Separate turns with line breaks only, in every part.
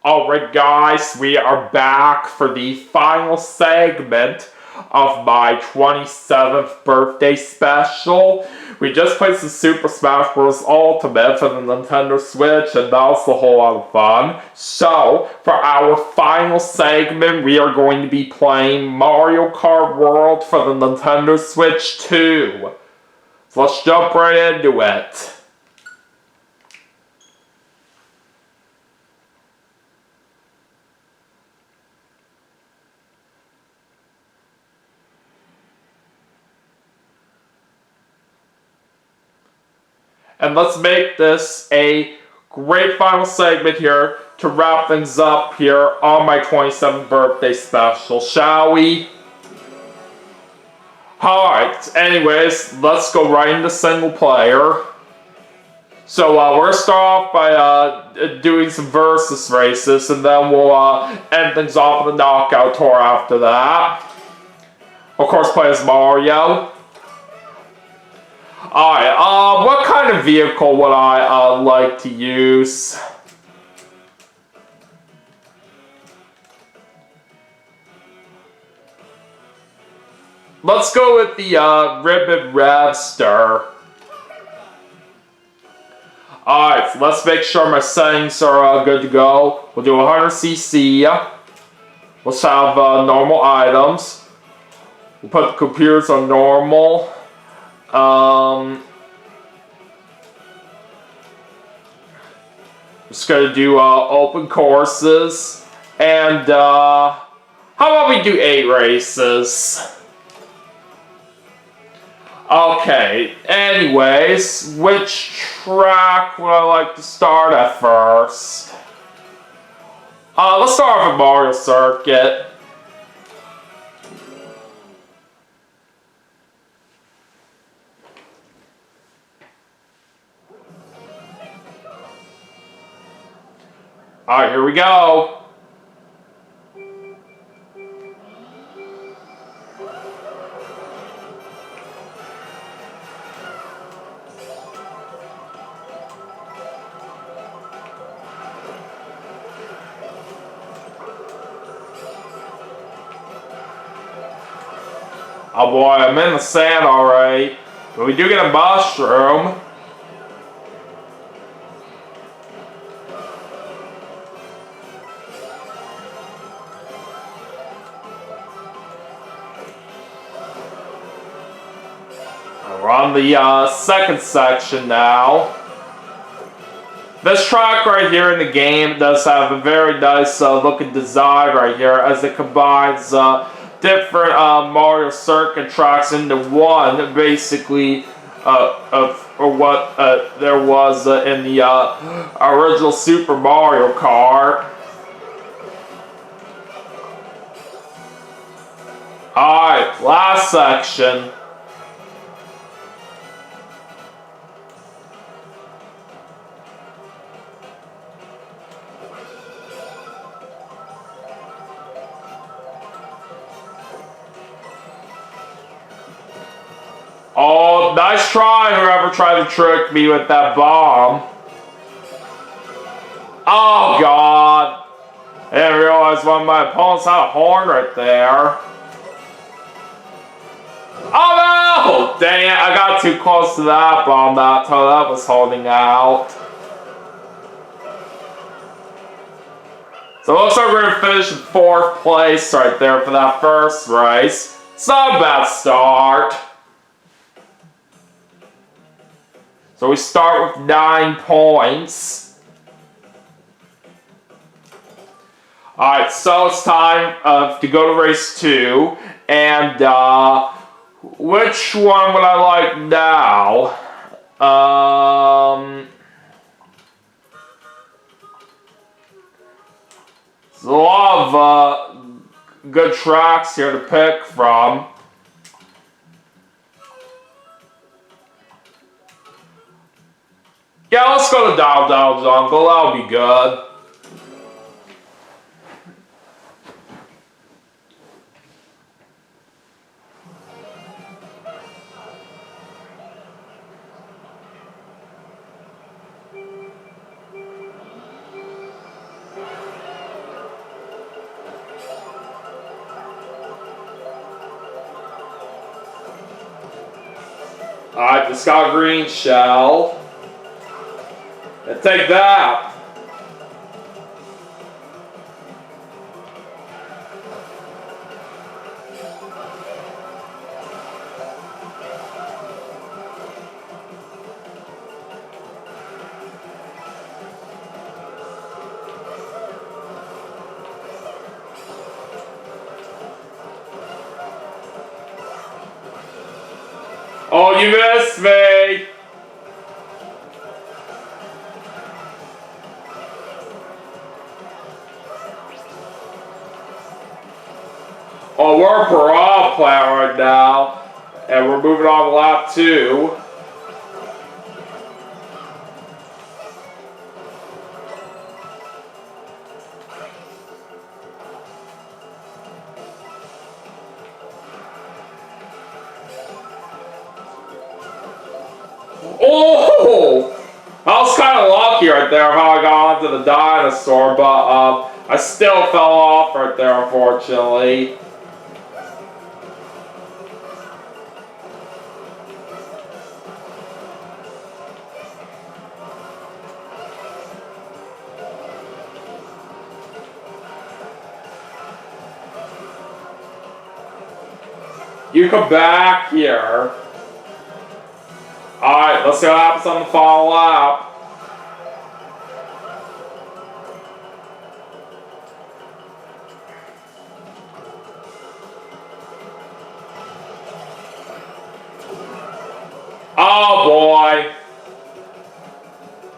Alright guys, we are back for the final segment of my 27th birthday special. We just played some Super Smash Bros. Ultimate for the Nintendo Switch, and that was a whole lot of fun. So, for our final segment, we are going to be playing Mario Kart World for the Nintendo Switch 2. So let's jump right into it. And let's make this a great final segment here to wrap things up here on my 27th birthday special, shall we? Alright, anyways, let's go right into single player. So we're going to start off by doing some versus races, and then we'll end things off with a knockout tour after that. Of course, play as Mario. Alright, what kind of vehicle would I like to use? Let's go with the Ribbon Revster. Alright, so let's make sure my settings are good to go. We'll do 100cc. Let's have normal items. We'll put the computers on normal. Just gonna do open courses, and how about we do 8 races? Okay, anyways, which track would I like to start at first? Let's start off with Mario Circuit. Alright, here we go. Oh boy, I'm in the sand alright. But we do get a mushroom. We're on the second section now. This track right here in the game does have a very nice looking design right here, as it combines different Mario Circuit tracks into one, basically, of what there was in the original Super Mario Kart. Alright, last section. Oh, nice try, whoever tried to trick me with that bomb. Oh, God. I didn't realize one of my opponents had a horn right there. Oh, no! Dang it, I got too close to that bomb that time. That was holding out. So it looks like we're going to finish in 4th place right there for that first race. It's not a bad start. So we start with 9 points. Alright, so it's time to go to race 2. And which one would I like now? There's a lot of good tracks here to pick from. Yeah, let's go to Dial Dial Jungle, that'll be good. Alright, just got a green shell. And take that. Oh, you missed me! Oh, we're a parole player right now. And we're moving on to lap 2. Oh! I was kind of lucky right there how I got onto the dinosaur, but I still fell off right there, unfortunately. You come back here. Alright, let's see what happens on the final lap. Oh boy.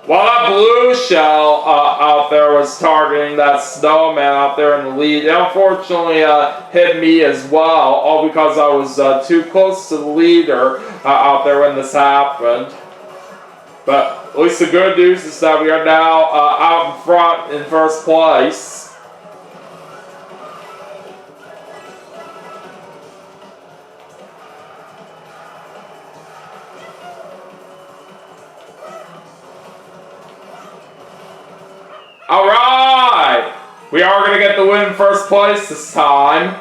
Well, that blue shell out there was targeting that snowman out there in the lead. It unfortunately hit me as well, all because I was too close to the leader out there when this happened. But at least the good news is that we are now out in front in first place. Alright! We are going to get the win in first place this time.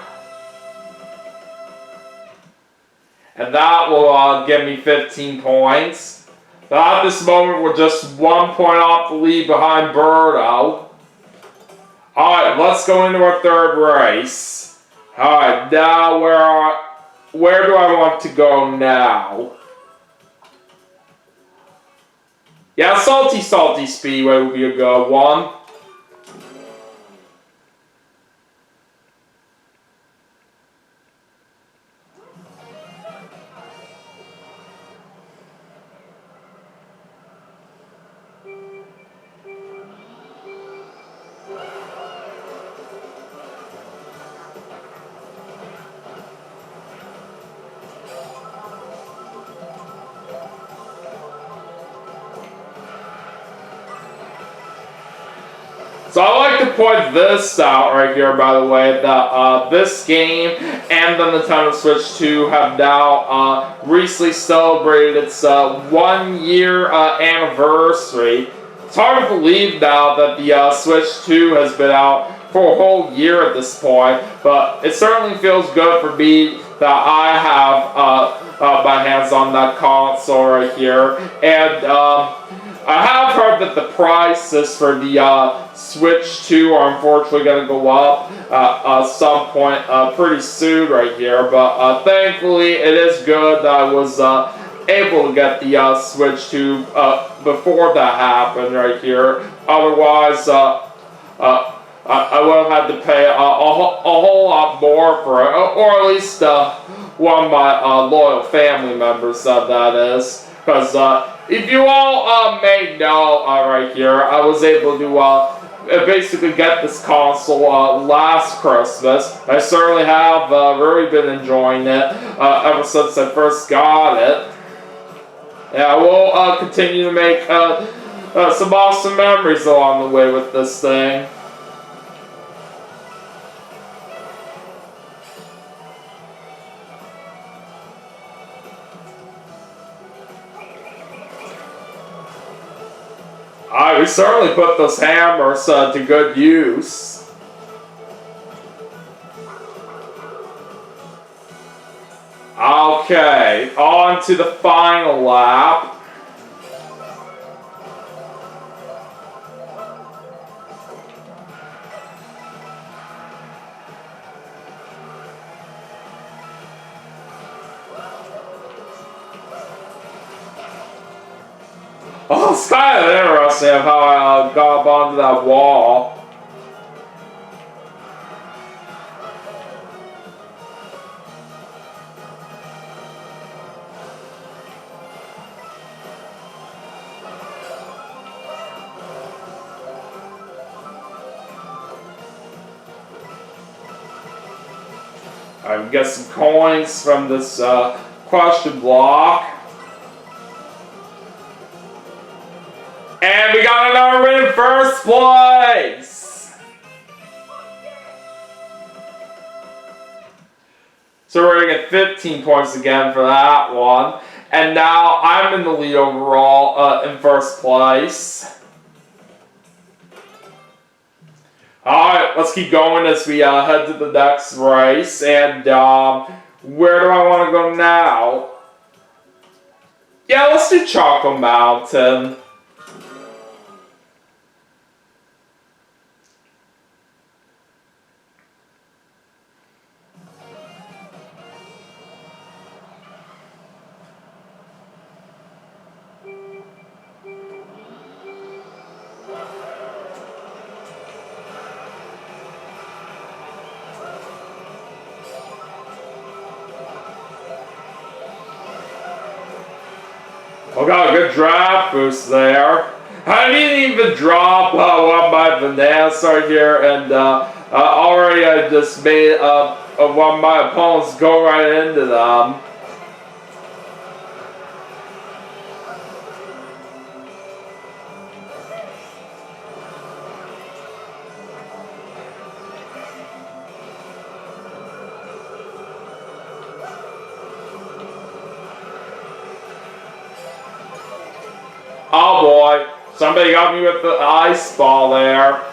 And that will give me 15 points. But at this moment, we're just 1 point off the lead behind Birdo. Alright, let's go into our third race. Alright, now where do I want to go now? Yeah, Salty Speedway would be a good one. So I like to point this out right here, by the way, that this game and the Nintendo Switch 2 have now recently celebrated its 1 year anniversary. It's hard to believe now that the Switch 2 has been out for a whole year at this point, but it certainly feels good for me that I have my hands on that console right here. And I have heard that the prices for the Switch 2 are unfortunately going to go up at some point pretty soon right here, but thankfully it is good that I was able to get the Switch 2 before that happened right here. Otherwise, I would have had to pay a whole lot more for it, or at least one of my loyal family members said that is. Because if you all may know right here, I was able to basically get this console last Christmas. I certainly have really been enjoying it ever since I first got it. Yeah, we'll continue to make some awesome memories along the way with this thing. We certainly put those hammers to good use. Okay, on to the final lap. Oh, it's kind of interesting of how I got up onto that wall. I get some coins from this question block. And we got another win in first place! So we're gonna get 15 points again for that one. And now I'm in the lead overall in first place. Alright, let's keep going as we head to the next race. And where do I want to go now? Yeah, let's do Chocolate Mountain. Oh, got a good draft boost there. I didn't even drop one of my bananas right here, and already I just made one of my opponents go right into them. Oh boy, somebody got me with the ice ball there.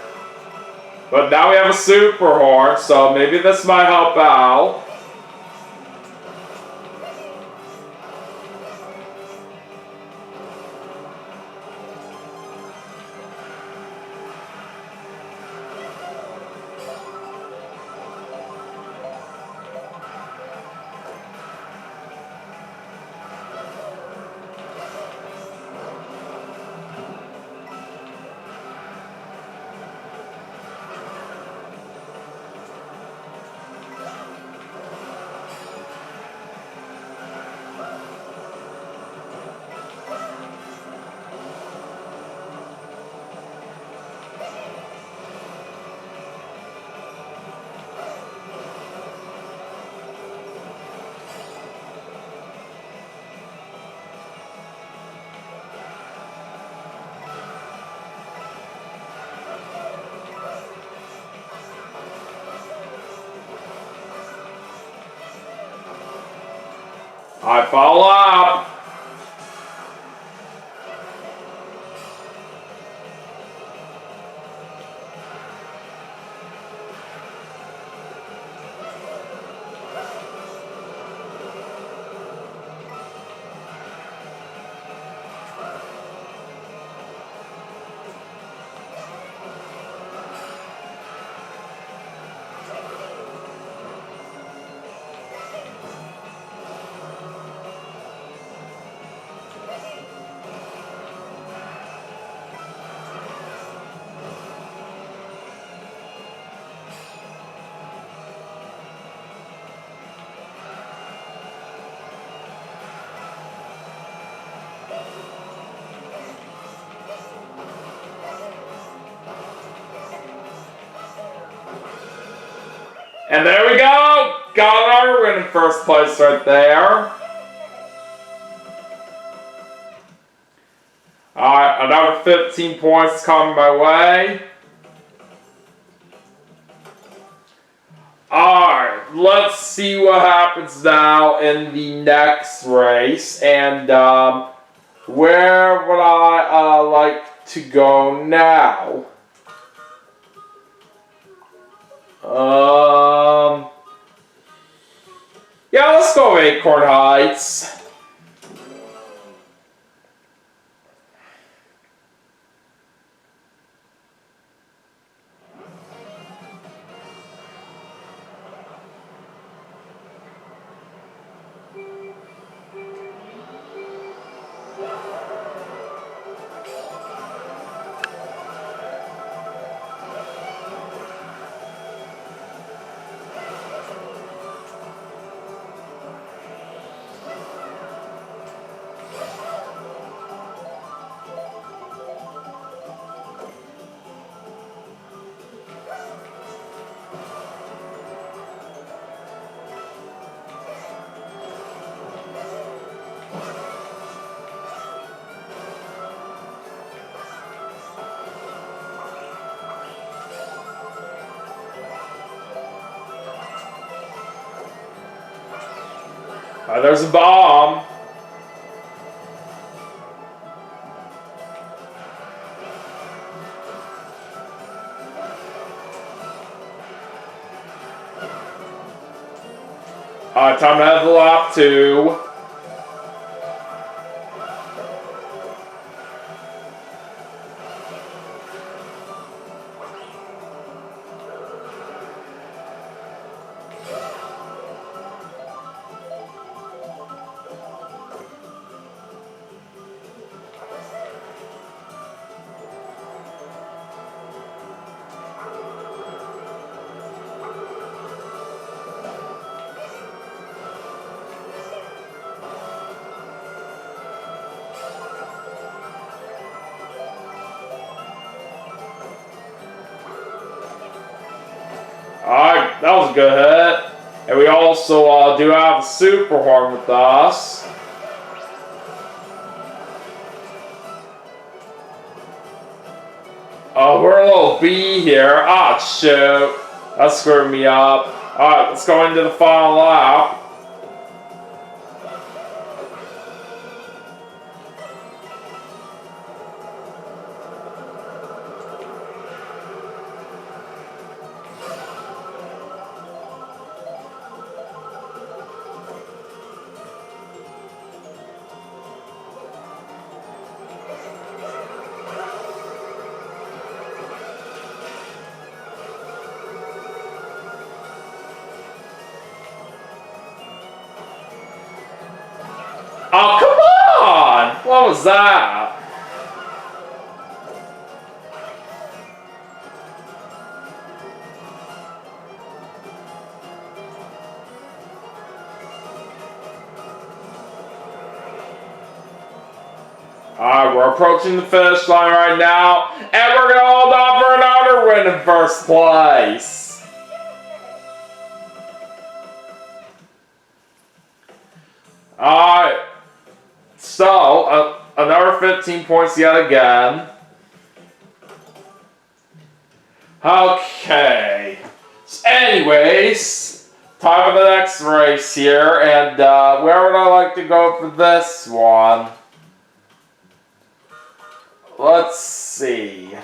But now we have a super horn, so maybe this might help out. I follow up. And there we go! Got our win in first place right there. Alright, another 15 points coming my way. Alright, let's see what happens now in the next race. And where would I like to go now? Yeah, let's go over Acorn Heights. There's a bomb. Time to have the lap 2. Alright, that was a good hit. And we also do have a super horn with us. We're a little B here. Ah, shoot. That screwed me up. Alright, let's go into the final lap. Oh, come on! What was that? Alright, we're approaching the finish line right now, and we're gonna hold on for another win in first place. Alright. So, another 15 points yet again. Okay. So anyways, time for the next race here, and where would I like to go for this one? Let's see.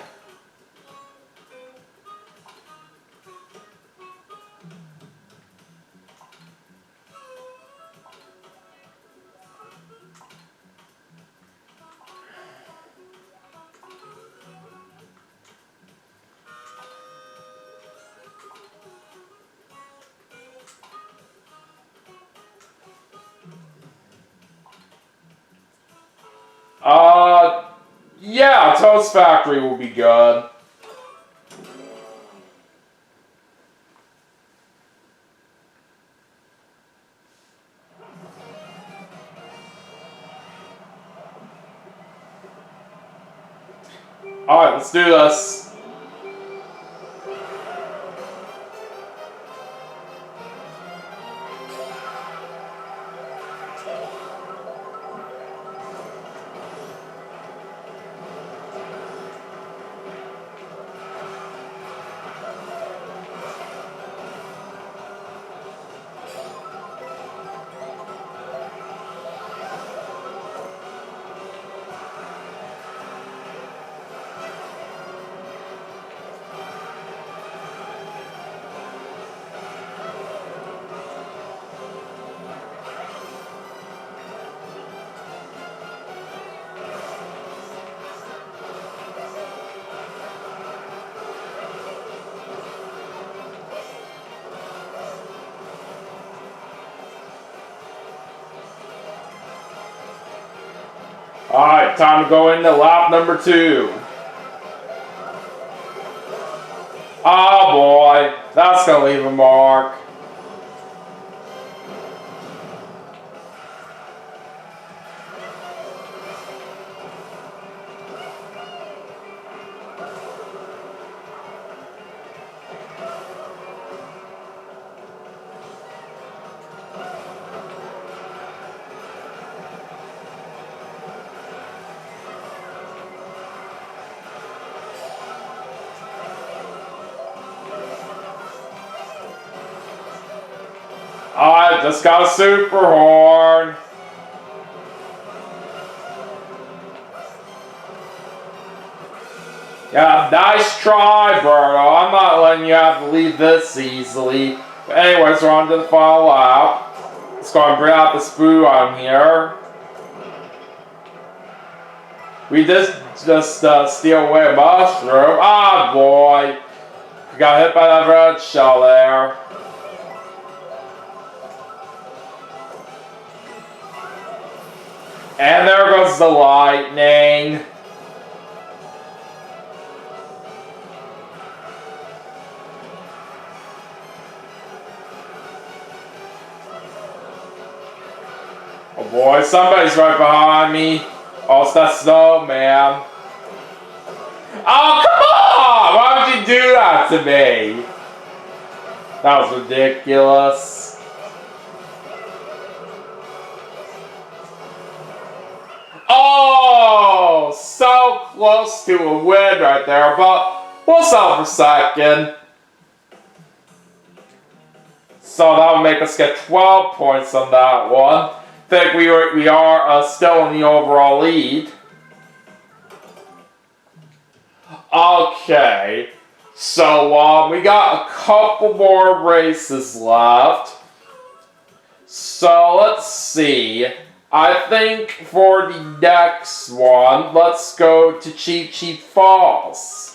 Yeah, Toast Factory will be good. Alright, let's do this. Alright, time to go into lap number 2. Oh boy, that's gonna leave a mark. I just got a super horn. Yeah, nice try, Berto. I'm not letting you have to leave this easily. But anyways, we're on to the final lap. Let's go and bring out the spoo on here. We just steal away a mushroom. Ah, boy. We got hit by that red shell there. And there goes the lightning. Oh boy, somebody's right behind me. Oh, it's that snowman. Oh, come on! Why would you do that to me? That was ridiculous. Oh, so close to a win right there, but we'll settle for second. So that'll make us get 12 points on that one. I think we are still in the overall lead. Okay, so we got a couple more races left. So let's see. I think for the next one, let's go to Cheap Cheap Falls.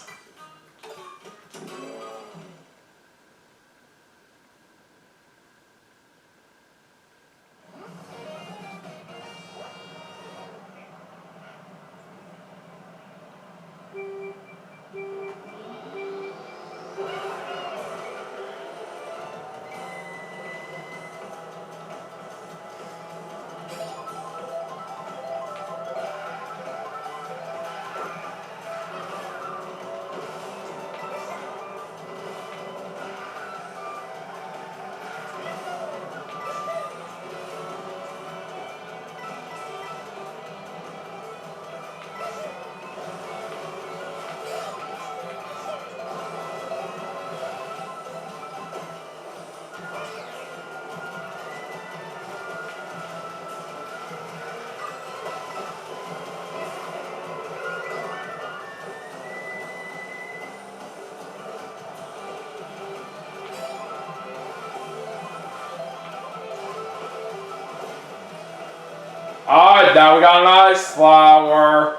Alright, now we got an ice flower.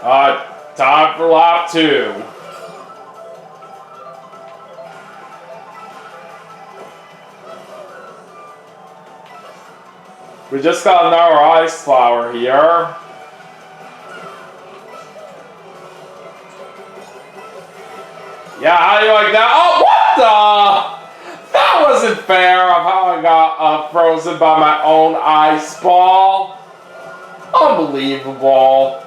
Alright, time for lap 2. We just got another ice flower here. Yeah, how do you like that? Oh, what the? That wasn't fair of how I got frozen by my own ice ball. Unbelievable.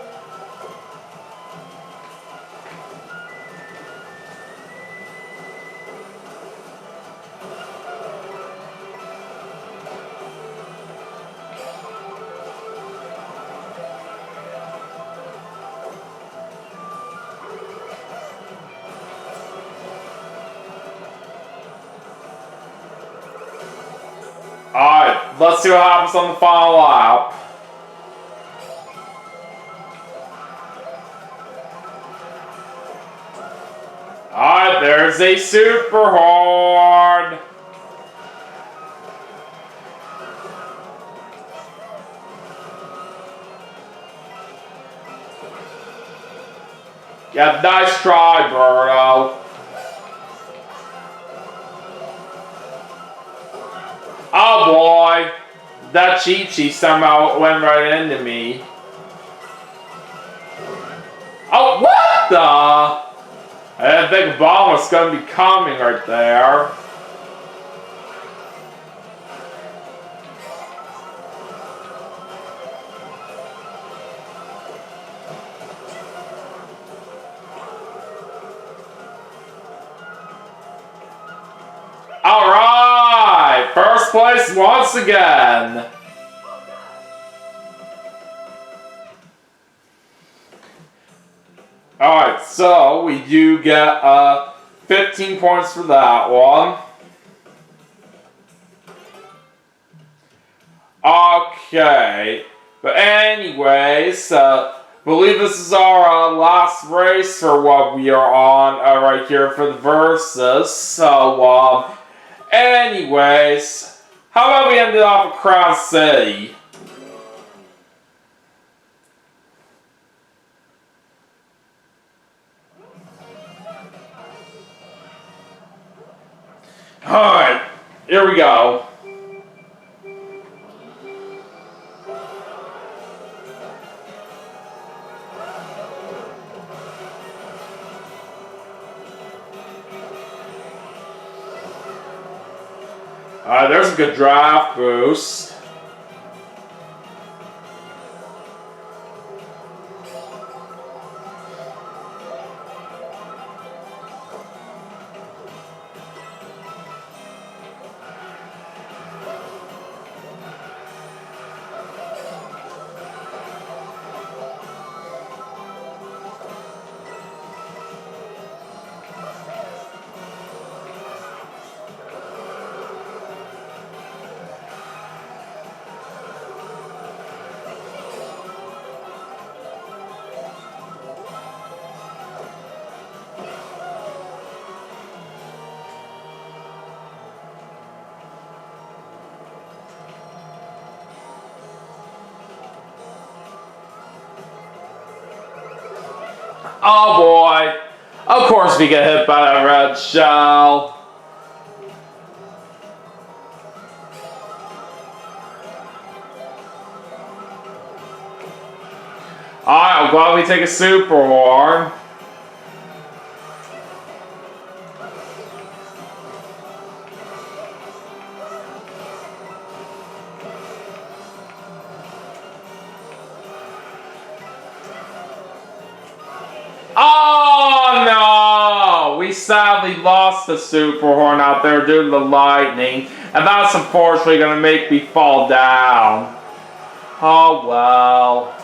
Alright, let's see what happens on the final lap. Alright, there's a super horn. Yeah, nice try, Berto. That Chi-Chi somehow went right into me. Oh, what the? I didn't think a bomb was going to be coming right there. Alright! First place once again. Alright, so we do get 15 points for that one. Okay, but anyways, believe this is our last race for what we are on right here for the versus. So, anyways, how about we ended off at Crown City? Alright, here we go. There's a good draft boost. Oh boy. Of course we get hit by that red shell. Alright, I'm glad we take a super horn. Oh no! We sadly lost the super horn out there due to the lightning, and that's unfortunately going to make me fall down. Oh well.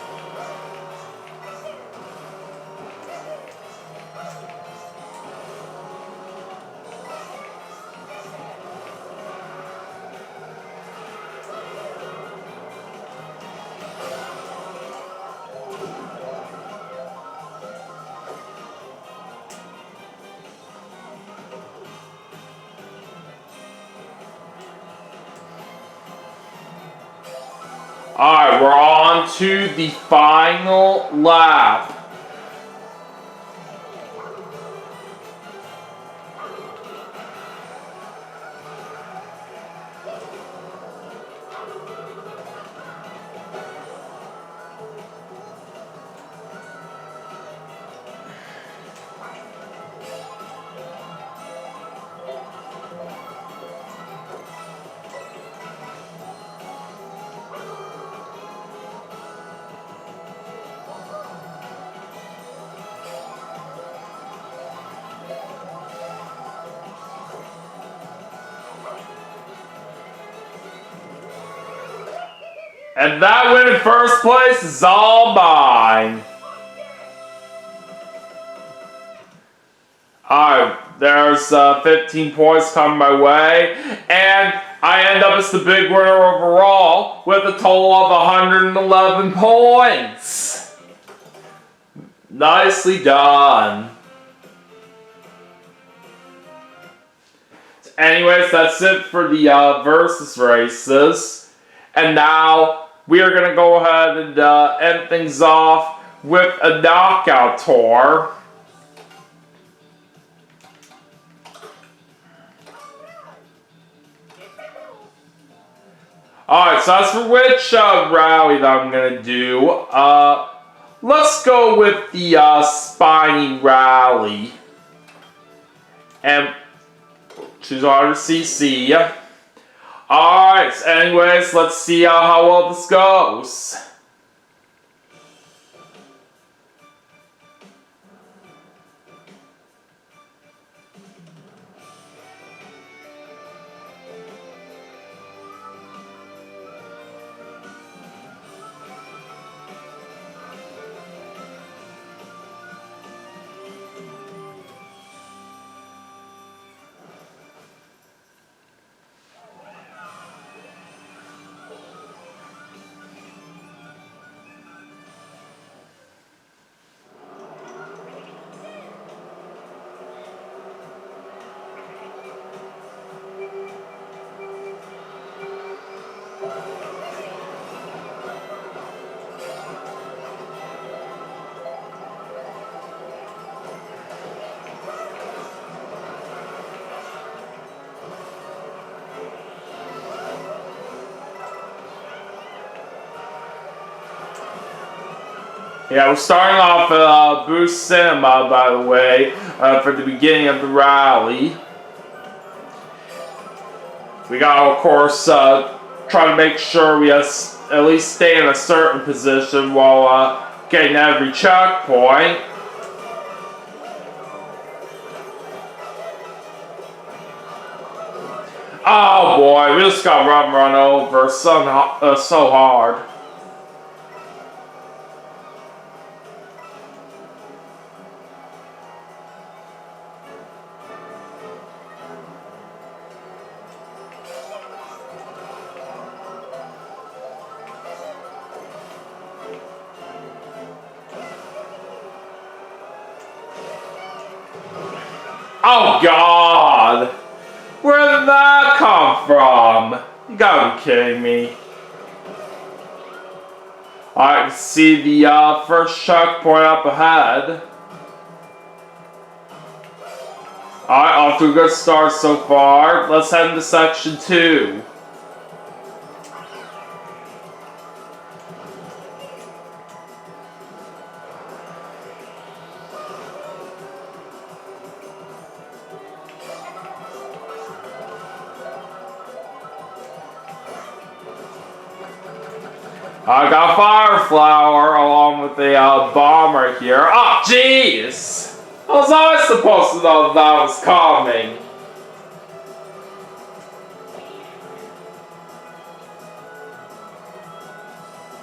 Alright, we're on to the final lap. And that win in first place is all mine. Alright, there's 15 points coming my way, and I end up as the big winner overall with a total of 111 points. Nicely done. Anyways, that's it for the versus races. And now we are going to go ahead and end things off with a knockout tour. Alright, so as for which rally that I'm gonna do, let's go with the Spiny Rally. And choose RCC. Alright, anyways, let's see how well this goes. Yeah, we're starting off at Boost Cinema, by the way, for the beginning of the rally. We gotta, of course, try to make sure we at least stay in a certain position while getting every checkpoint. Oh boy, we just got run over so hard. Oh God! Where did that come from? You gotta be kidding me. I can see the first checkpoint up ahead. Alright, off to a good start so far. Let's head into section 2. I got a fire flower along with a bomb right here. Oh, jeez! How was I supposed to know that was coming?